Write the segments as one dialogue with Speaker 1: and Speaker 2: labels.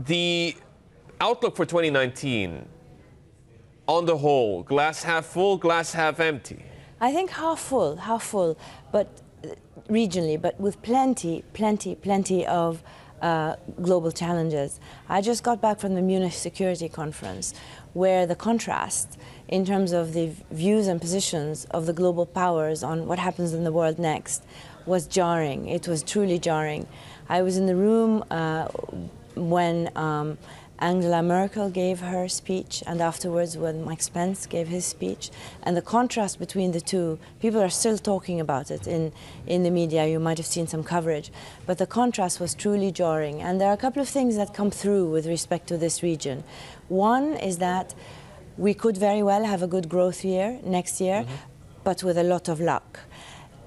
Speaker 1: The outlook for 2019, on the whole, glass half full, glass half empty?
Speaker 2: I think half full, but regionally, but with plenty of global challenges. I just got back from the Munich Security Conference, where the contrast in terms of the views and positions of the global powers on what happens in the world next was jarring. It was truly jarring. I was in the room when Angela Merkel gave her speech, and afterwards when Mike Pence gave his speech, and the contrast between the two, people are still talking about it in the media. You might have seen some coverage, but the contrast was truly jarring. And there are a couple of things that come through with respect to this region. One is that we could very well have a good growth year next year, but with a lot of luck.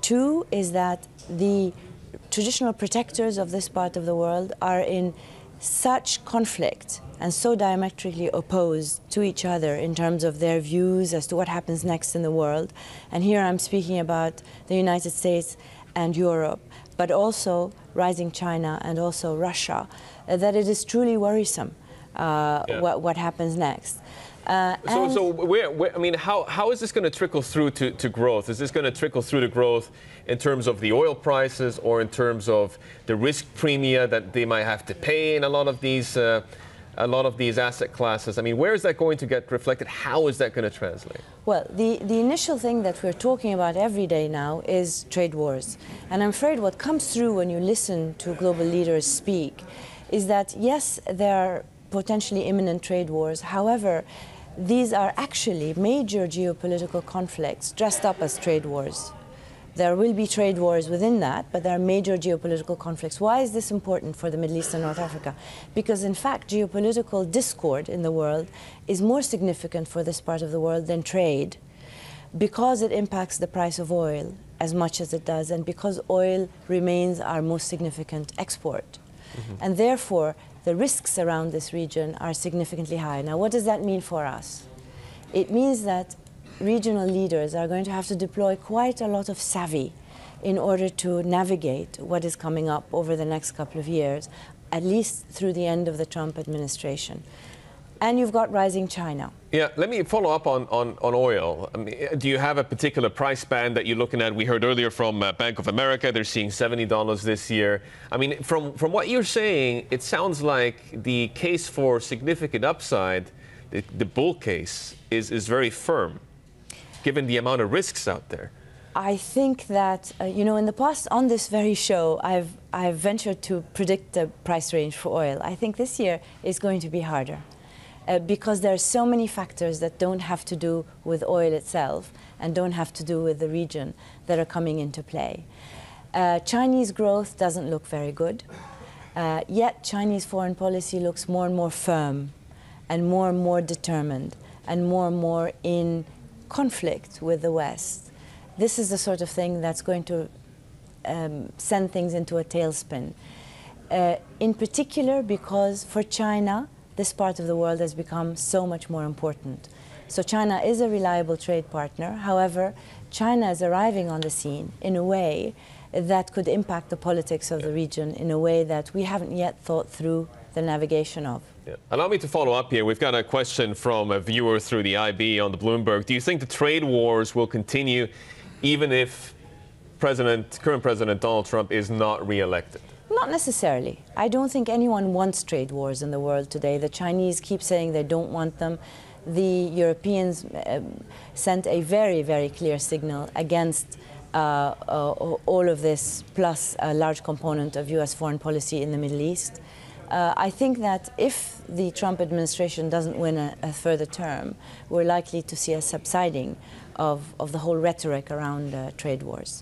Speaker 2: Two is that the traditional protectors of this part of the world are in such conflict and so diametrically opposed to each other in terms of their views as to what happens next in the world. And here I'm speaking about the United States and Europe, but also rising China and also Russia, that it is truly worrisome what happens next.
Speaker 1: I mean, how is this going to trickle through to growth? Is this going to trickle through to growth in terms of the oil prices or in terms of the risk premia that they might have to pay in a lot of these asset classes? I mean, where is that going to get reflected? How is that going to translate?
Speaker 2: Well, the initial thing that we're talking about every day now is trade wars. And I'm afraid what comes through when you listen to global leaders speak is that, yes, there are potentially imminent trade wars. However, these are actually major geopolitical conflicts dressed up as trade wars. There will be trade wars within that, but there are major geopolitical conflicts. Why is this important for the Middle East and North Africa? Because, in fact, geopolitical discord in the world is more significant for this part of the world than trade, because it impacts the price of oil as much as it does, and because oil remains our most significant export. And therefore, the risks around this region are significantly high. Now, what does that mean for us? It means that regional leaders are going to have to deploy quite a lot of savvy in order to navigate what is coming up over the next couple of years, at least through the end of the Trump administration. And you've got rising China.
Speaker 1: Yeah, let me follow up on oil. I mean, do you have a particular price band that you're looking at? We heard earlier from Bank of America, they're seeing $70 this year. I mean, from what you're saying, it sounds like the case for significant upside, the bull case, is very firm, given the amount of risks out there.
Speaker 2: I think that, you know, in the past on this very show, I've ventured to predict the price range for oil. I think this year is going to be harder. Because there are so many factors that don't have to do with oil itself and don't have to do with the region that are coming into play. Chinese growth doesn't look very good, yet Chinese foreign policy looks more and more firm and more determined and more in conflict with the West. This is the sort of thing that's going to send things into a tailspin. In particular because for China, this part of the world has become so much more important. So China is a reliable trade partner. However, China is arriving on the scene in a way that could impact the politics of the region in a way that we haven't yet thought through the navigation of.
Speaker 1: Yeah. Allow me to follow up here. We've got a question from a viewer through the IB on the Bloomberg. Do you think the trade wars will continue even if current President Donald Trump is not re-elected?
Speaker 2: Not necessarily. I don't think anyone wants trade wars in the world today. The Chinese keep saying they don't want them. The Europeans sent a very clear signal against all of this, plus a large component of US foreign policy in the Middle East. I think that if the Trump administration doesn't win a further term, we're likely to see a subsiding of the whole rhetoric around trade wars.